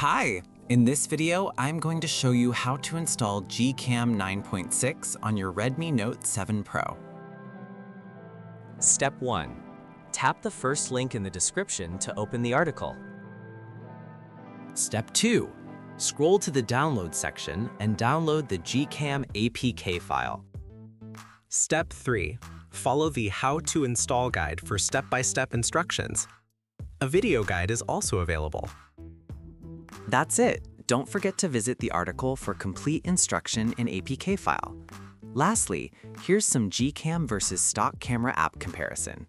Hi! In this video, I'm going to show you how to install GCam 9.6 on your Redmi Note 7 Pro. Step 1. Tap the first link in the description to open the article. Step 2. Scroll to the download section and download the GCam APK file. Step 3. Follow the How to Install guide for step-by-step instructions. A video guide is also available. That's it! Don't forget to visit the article for complete instruction in APK file. Lastly, here's some GCam versus stock camera app comparison.